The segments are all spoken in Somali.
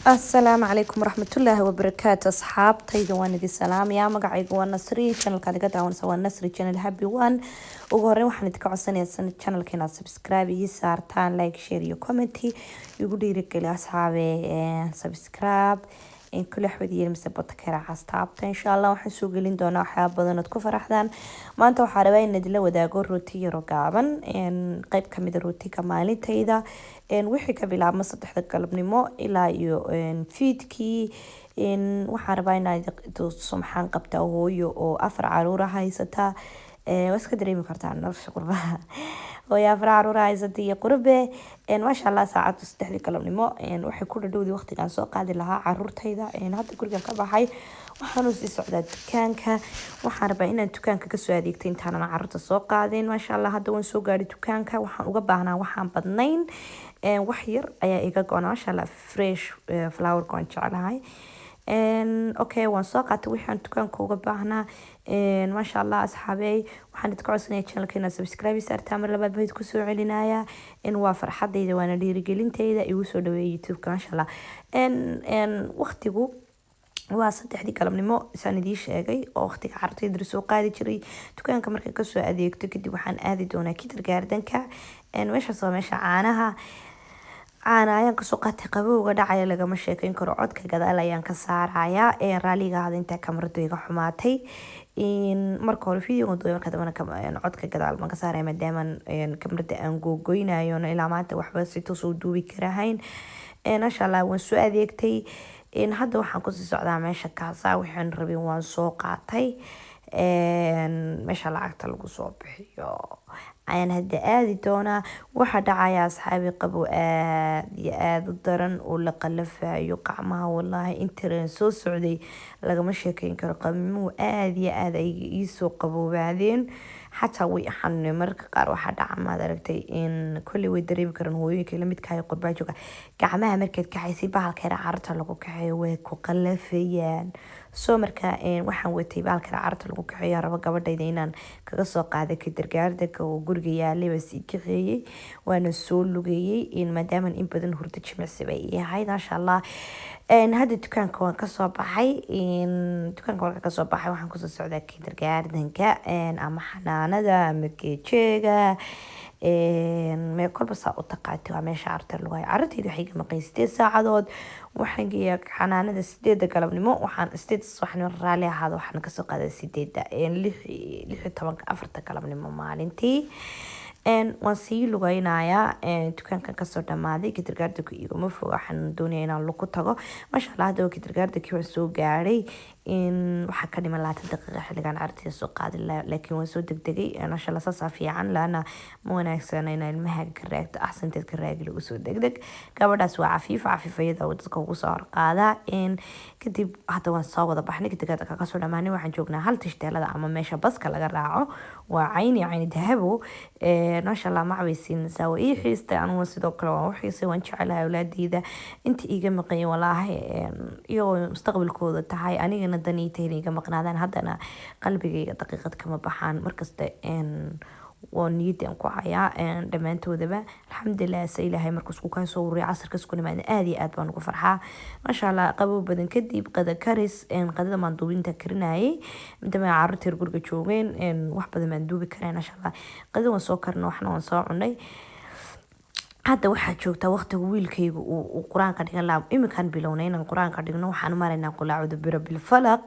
السلام عليكم ورحمة الله وبركاته أصحاب تيجوان دي السلام يا مقعي جوان نصري channel كذا كذا ونسوي نصري channel happy one وقرر وحنا نتكلم سنة channel كنا subscribe يسار تان like share يو commenti يقول لي رجال أصحابي subscribe إن كل أحد يلمس بوتكرة عصابته إن شاء الله وحنسوق لين دونا حاب بدنا تكفر أحدان ما أنتوا حاربين ندلوا ودا جور روتي رقابا إن قيب كم روتي كمالي تيدا إن وحي كبيلا مصد تحت قلب نمو إلى يو إن فيدكي إن وحاربين دو سمحان قبته هو يو أو أفر عرورة هاي ستا بس كدري مكرتان نفس قربها ويا فرع عرورة زدية قربة إن ما شاء الله ساعات تستحلي كلام نمو إن وحي كل دودي وقت كان سوق قاعد لها عرور تيدا إن هذا كل كبا حي وحنوس السعودات دكانك وحاربة إن دكانك كسوادي كتين تانا عرور السوق قاعدين ما شاء الله هذا ونسوق قاعد دكانك وحن وقبعنا وحن بدنين وحير أيا إيجا قانا ما شاء الله فريش فلاور كون شعلهاي إن أوكي وانساقت وحن دكانك وقبعنا إن ما شاء الله أصحابي waxaan idin codsanaya channelkeena subscribe saartaa mar labaad bayd ku soo celinaya in waa farxadeyda waana dhiirigelinteyda igu soo dhaweeyay youtube-ka masha Allah waqtigu waa 3 galabnimo isaan idin sheegay oo waqtiga cartayda soo qaadi jiray dukaanka markay ka soo adeegto kadib waxaan aadi doonaa kindergarten-ka meesha caanaha ayaan kasoo qaatay qabowga dhacaya lagama sheekeyn karo codka gadaal ayaan ka saaraya raaliga hada inta kamaradu iga xumaatay in marka hore video dooyo marka dambana codka gadaal ma ka saaray maadaama kamarada aan googoynayo ilaa maanta waxba si toos u duubi karahayn insha Allah waan soo adeegtay in hadda waxaan ku sii socdaa meesha kaasa waxaan rabay waan soo qaatay meesha lacagta lagu soo bixiyo ayaan hadda aadi doonaa waxa dhacaya asxaabi qabo aad iyo aad u daran oo la qalafayo qacmaha wallahi intaan soo socday lagama sheekeyn karo qamimu aad iyo aad ay ii soo qaboobadeen حتى ويحن مرك قار واحد عماد ركتي إن كل ويدريب كرن هو كل ميت كاي قربا جوكا كعمها مركت كحيسي بهالكرا عرت لقو كحيوك وقلفيان سو مركا إن وحن وتي بهالكرا عرت لقو كحيا ربا قبل دينان كقصة قاعدة كدرجاردك وجرجيا اللي بس كخيي وأنا السول لقي إن مدام إن بدن هرتش مسبي هاي ما شاء الله إن هذا الدكان كون كصوب حي إن دكان كون كصوب حي وحن كصوب سعودة كدرجاردن كإن أما حنانة مكيتشيجا إن ما كل بس أتقعدت وعمل شعرت اللي عرتي ده حاجة مقيستي ساعات وحن جيك حنانة السديدة قلبني مو وحن استيد الصحن الرالي هذا وحن كسوق هذا السديدة إن اللي طبعا أفرت قلبني مو مالنتي إن وسيل لغينايا دكان كان كسر دمادي كترجعت كيجو مفروض حن دنيا إن لقطة ما شاء الله هذا كترجعت كيو سوق جاري إن وحكاني من لا تدقق حلقة عن عرتي السوق هذا لكن وسوق دقيقي أنا شاء الله صافي عن لأن مو ناكسنا إن المهج كراكت أحسن تذكر وسوق دقيق قبل أسوأ عفيف يدا وتذكر وصار قاعدة إن كتب حتى ونصاوض بحني كترجعت كسر دماني وحن جوجنا هل تشتغل هذا أما ماشى بس كلا جراعه وعيني ذهبوا ما شاء الله ما عبيسين نسوي حيستي أنا وصدق كلا وحيسي وانشعلها أولادي إذا أنت إيجا مقيم والله يو مستقبل كود تهاي أنا دني تاني كما قنادان هذا أنا قلبي دقيقة كما بحان مركز إن ونيتي أنكو عيا إن دمان تودبا الحمد لله سيلا هاي مركز كوكاي صوري عصر كسكوني ما آدي أدبان وفرحة ما شاء الله قبو بدن كدي بقدا كارس إن قدا مندوبين تكرناي مدama عرتي رجورك تشوفين إن واحد بدن مندوبي كرنا ما شاء الله قدا ونسوكرنا وحنا ونصاعناي hadda waxaa joogta waqti wiilkaygu uu quraanka dhigan laab imikan bilownayn quraanka dhigno waxaan mareynaa qulaacada birabil falaq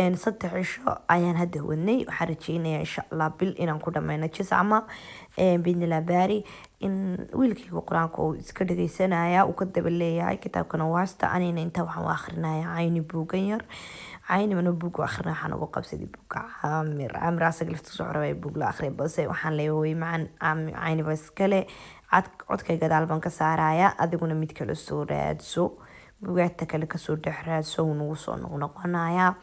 in 3 cisho ayaan hadda wadnay waxaan rajeynayaa insha Allah bil inaan ku dhameeyno jisama bin la bari in wiilkaygu quraanka uu iska dhageysanaya uu ka daba leeyahay kitaabkana waasta anina inta waxaan akhrinayaa ayni buugan yar عيني منو بوق آخرنا حنا وقبس دي بوق عامر راسك لفت صعرة بوق لا آخر بس وحن ليه معن عيني بس كله عد كي قد على بنك سعرايا أديكونا ميت كيلو سورات سو بوقت كله كسور دحرات سو ونوصل ونقنايا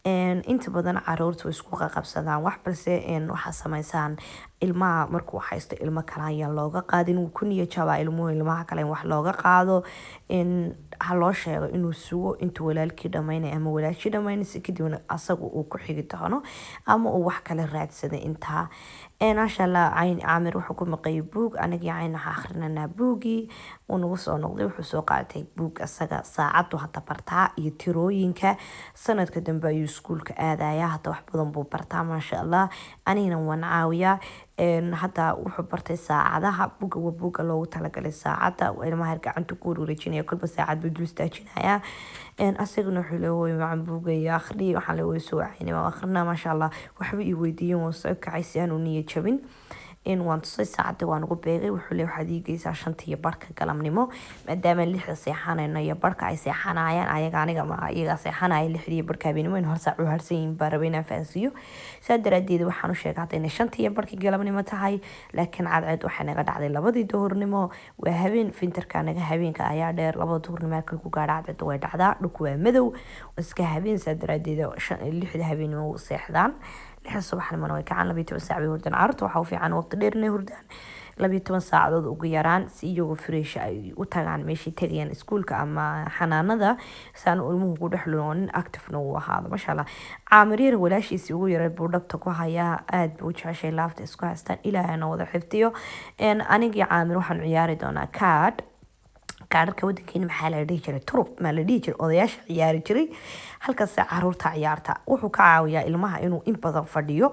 إن أنت بدنا عرورت وسكوكا قبسنا واحد بس إن وحاسة ميسان ilmaha markuu haysto ilmo kale ayaan looga qaadin wuu ku niya jabaa ilmaha kale in wax looga qaado in ha loo sheego inuu sugo intuu walaalkii dhamaynay ama walaashii dhamaynaysa kadibna asagu uu ku xigi doono ama uu wax kale raadsaday intaa maasha allah cayn caamir wuxuu ku maqayay buug anagii cayn waxaa akhrinanaa buugii uu nagu soo noqday wuxuu soo qaatay buug asaga saacadu hadda bartaa iyo tirooyinka sanadka dambe ayuu iskuulka aadaya hadda wax badan buu bartaa maasha allah anigana waan caawiyaa hadda wuxuu bartay saacadaha buugga waa buugga loogu talagalay saacada ilmaha gacanta ku wareejinaya kolba saacad buu dul istaajinaya asaguna wuxuu leeyahay macaan buugga iyo akhri waxaa leeyahay soo caynay waa akhrina maasha allah waxba ii weydiiyeen waan soo kacay si aan u niyad jabin waan tusay saacadii waan ugu beegay wuxuu leeyahay waxaad ii geysaa 5:00 galabnimo maadaama 6 seexanayno iyo barka ay seexanayaan aniga ma iyaga seexanaya 6:00 habeenimo in hor saac u harsan yihiin barabayna faansiyo saa daraadeed waxaan u sheegay hadda inay 5:00 galabnimo tahay laakiin cadceed waxay naga dhacday 2 duhurnimo waa habeen fintarka naga habeenka ayaa dheer 2 duhurnimo markay ku gaadho cadceed way dhacdaa dhulku waa madow iska habeen saa daraadeed 6 habeenimo seexdaan الصباح لما نوي كعان 12 ساعة بيهردان عرض وحاو في عن وقت دير نهردان 12 ساعة دود ugu yaraan si iyagu fresh ay u tagaan meeshii tagayaan iskuulka ama xanaanada saan ilmuhu ku dhaxloonin active no ahaado masha Allah caamiriir walaashiisi ugu yaray buu dhabta ku hayaa aad buu jeceshay laafta isku haystaan ilaahayna wada xifdiyo anigii caamir waxaan ciyaari doonaa kaadhka wadankeena maxaa la dhihi jiray turub ma la dhihi jiray odayaasha ciyaari jiray halkaas caruurta ciyaarta wuxuu ka caawiyaa ilmaha inuu in badan fadhiyo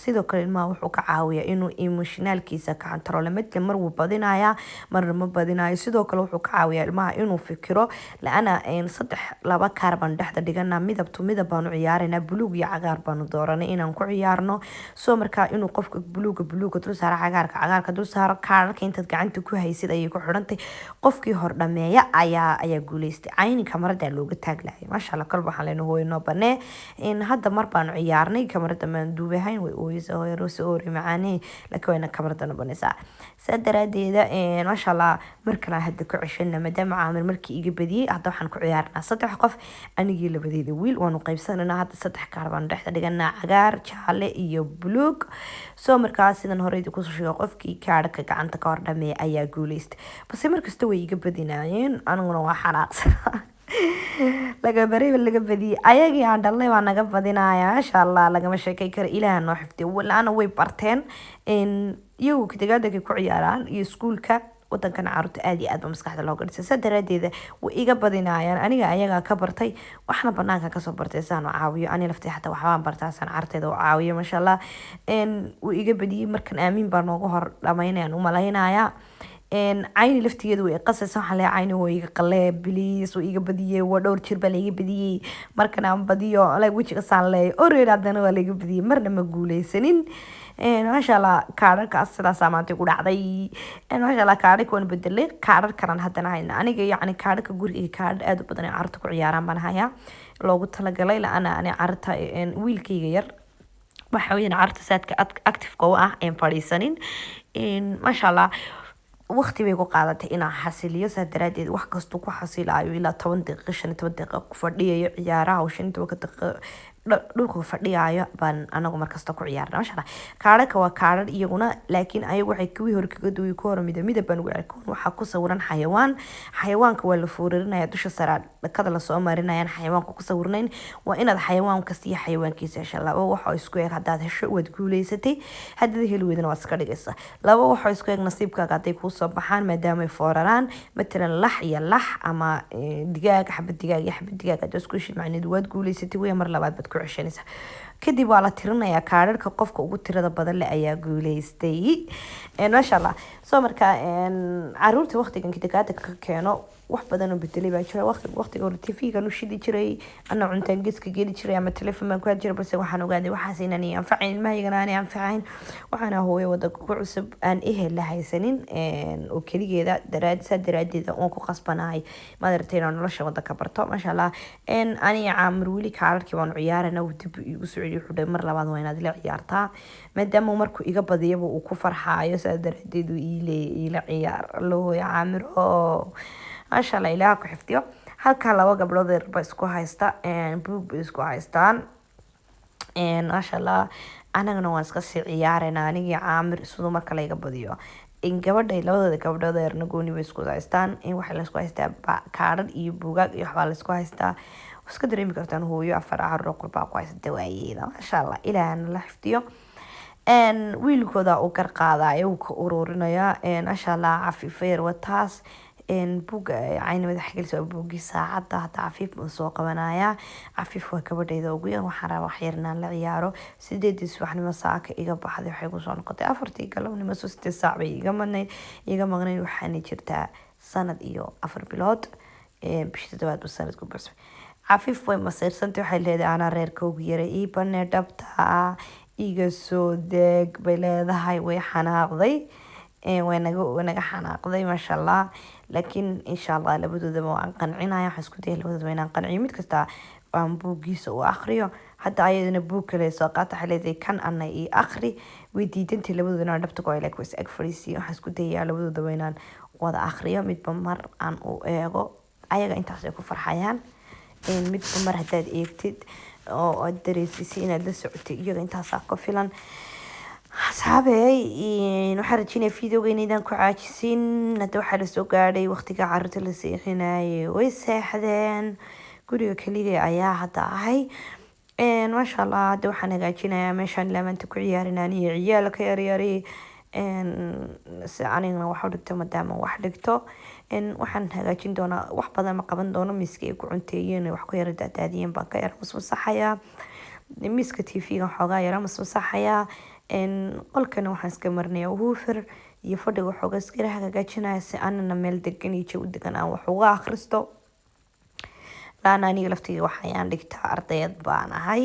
sidoo kale ilmaha wuxuu ka caawiyaa inuu emotionalkiisa ka control midka mar uu badinayaa marna ma badinayo sidoo kale wuxuu ka caawiyaa ilmaha inuu fikiro laana 3 kaar baan dhexda dhigana midab baan u ciyaarina buluug iyo cagaar baan dooranay inaan ku ciyaarno soo markaa inuu qofka buluuga dul saaro cagaarka dul saaro kaarka inta gacanta ku haysid ay ku xirantay qofkii hor dhameeya ayaa guuleystay ayni kamarada looga taaglaayay maasha Allah kalba waxaan leenahay hooyno banee in hadda mar baan ciyaarnay kamarada من دوبهين ويسوي رسوري معاني لكوينا كبرتنا بنساء سدراديدا ما شاء الله مركنا هدك عشنا مدام عامر مركي يجي بدي هذا حن كعيارنا صدح قف أنا يجي لبدي ذويل وأنا قيبسنا أنا هذا صدح كاربان رح تلقينا عجار شالة إيو بلوك سو مركاسنا نهاريد كوسو شيء قف كي كارك عن تكارنا مي أي جوليست بس مركز توي يجي بدي ناين أنا ونوح حراق laga badiyay ayagii aan dhalay waa naga badinayaa insha Allah lagama sheekay karo ilaaha noo xifdiyo walaana way barteen in iyagu kitigaada ku ciyaaraan iyo iskuulka wadankan caruurta aad iyo aad maskaxda looga dhisay sadaraadeeda way iga badinayaan aniga ayaga ka bartay waxna banaanka ka soo bartay saan caawiyo ani laftay xataa waxbaan bartaa san artayda oo caawiyo masha Allah way iga badiyay markan aamin baan noogu hor dhamaynayaan u malaynayaa عيني لفتي يدو قصص على عيني ويقلب بليس ويقبضيه ودور شرب عليه بديه مركنا عم بديه على وجه قصان لي أوريد عدنا ولا يقبضيه مرنا مقولة سنين ما شاء الله كارك أصلا سامعت يقول عضي ما شاء الله كارك وين بدلي كارك كران هدنا عينا أنا جاي يعني كارك أقول كارد أدو بدني عرضك عياران بنهايا لو قلت لك ليلى أنا عرضها ويل كيغير وحاولين عرض ساتك أكتف قوة فريسانين ما شاء الله waqti bay ku qaadatay inaan xasiliyo sadaraadeed wax kasto ku xasilayo ilaa 10 daqiiqo 15 daqiiqo ku fadhiyo ciyaaraha 5 daqiiqo dhulka fadhiyayo baan anagu markasta ku ciyaarna masha Allah kaarka waa kaarar iyaguna laakiin ayagu waxay kuwii hor kaga duway ku hor midab baan ugu arkoon waxa ku sawiran xayawaanka waa la fuurinaya dusha sare kada la soo marinayaan xayawaanka ku sawirnayn waa inaad xayawaan kasta iyo xayawaankiisa insha Allah waxa isku eeg hadaad hesho wad guuleysatay hadii heli weydana waa iska dhigaysa laba waxa isku eeg nasiibkaaga haday ku soo baxaan maadaama ay fooraraan matalan lax ama digaag xabad digaag hada isku shid macneed wad guuleysatay way mar labaad bad عشانيسا kadib waa la tirinayaa kaararka qofka ugu tirada badan leh ayaa guuleystay ma sha Allah soo marka caruurta waqtigan kidagaada ka keeno wax badan oo bedelay baa jira waqtiga hore TV-ga nu shidi jiray ana cuntaan geeska geli jiray ama telefoon baan ku had jiray balse waxaan ogaaday waxaas inaan anfacin ilmahayga aan anfacayn waxaan hooyo wada ku cusub aan ehel la haysanin oo kaligeeda daraadeeda oo ku qasbanahay madarteena nolosha wada ka barto ma sha Allah ani caamir wili kaararkii waan ciyaarana oo dib igu soo wuxuu mar labaad waa inaad la ciyaartaa maadaama markuu iga badiyaba uu ku farxaayo sadaraadeed uu ila ciyaar loo caamiro ما شاء الله إلهك حفتيو هالك هلا وجب لودر بس كويستا buug isku haystaan ما شاء الله anagana waan iska sii ciyaarayna anigii caamir siduu marka layga badiyo in gabadhay labadooda gabdhood eerna gooni bay isku haystaan in waxa laysku haystaa kaadhadh iyo buugaag iyo waxbaa laysku haystaa iska dareemi kartaan hooyo 4 carruur qurbaa ku haysata waayeeda maasha allah ilaahana la xifdiyo wiilkooda uu garqaadaya uu ka ururinayaa maasha allah cafiifeer wataas buugga cayna madaxa gelisa buuggii saacadda hata cafiif buu soo qabanayaa cafiif waa gabadhayda ugu yar waxaan rabaa wax yar inaan la ciyaaro 8 subaxnimo saaka iga baxday waxay ku soo noqotay 4 galabnimo 8 saac bay iga maqnayd waxaana jirtaa sanad iyo 4 bilood bishii 7 sanadku bas cafiif way maseersantay waxay leedahay ana reerka ugu yaray ii banee dhabta iga soo deeg bay leedahay way xanaaqday wanaga xanaaqday maasha allah laakiin insha allah labadoodaba waan qancinaya waxaan isku dayay labadoodaba inaan qanciyo mid kasta aan buuggiisa u akhriyo hadda ayadana buug kale soo qaata waxay leedahay kan ana ii akhri way diidantay labadoodana dhabta ku ay like was ag fadhiisiyo waxaan isku dayaa labadoodaba inaan wada akhriyo midba mar aan u eego ayaga intaas ay ku farxayaan midba mar haddaad eegtid oo aad dareesisay inaad la socotay iyaga intaasaa ku filan asxaabey waxaan rajinaya videoga inaydaan ku caajisin hadda waxaa lasoo gaadhay waqtiga carruurta la seexinayay way seexdeen guriga keliga ayaa hadda ahay maasha allah hadda waxaan hagaajinayaa meeshaan laamaanta ku ciyaarinaan iyo ciyaalka yaryari si anigana wax u dhigto maadaama wax dhigto waxaan hagaajin doonaa wax badan ma qaban doono miiska ay ku cunteeyeen wax ku yara daadaadiyeen baan ka yara masmasaxayaa miiska tv-ga xoogaa yara masmasaxayaa qolkana waxaan iska marnaya huufir iyo fadhiga waxooga iskala hagaajinaya si anana meel degan iyo jawi degan aan wax uga akhristo laana aniga laftiga waxayaan dhigtaa ardayad baan ahay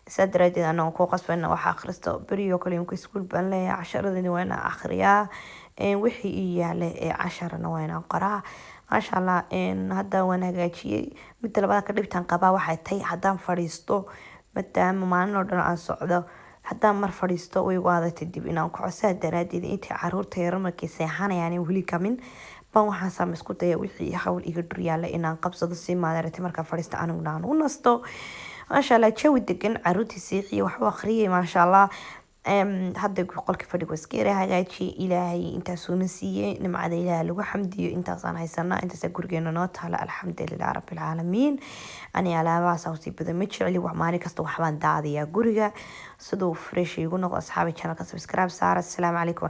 saa daraadeed anaan ku qasbayna wax akhristo beriyo kale imka iskuul baan leeyahay casharadani waa inaan akhriyaa wixii ii yaale ee casharana waa inaan qoraa maasha allah hadda waan hagaajiyey midda labada ka dhibtaan qabaa waxay tahay haddaan fadhiisto maadaama maalin oo dhan aan socdo haddaan mar fadhiisto way igu adatay dib inaan kaco saa daraadeed intay caruurta yar markay seexanayaan weli kamin baan waxaan saama isku daya wixii hawl iga duryaala inaan qabsado si maadarata markaa fadhiista aniguna aan u nasto maasha allah jawi degan caruurtii seexiye waxu akhriyay maasha allah hadda qolkii fadhiga iska yara hagaajiyay ilaahay intaasuuna siiyey nimcada ilaaha lagu xamdiyo intaasaan haysanaa intaasaa gurigeena noo taala alxamdulilah rabbilcaalamiin ani alaabahaas hawsii badan ma jecli wax maalin kasta waxbaan daadiyaa guriga siduu fresh igu noqdo asxaabi channelka subscribe saara asalaamu calaykum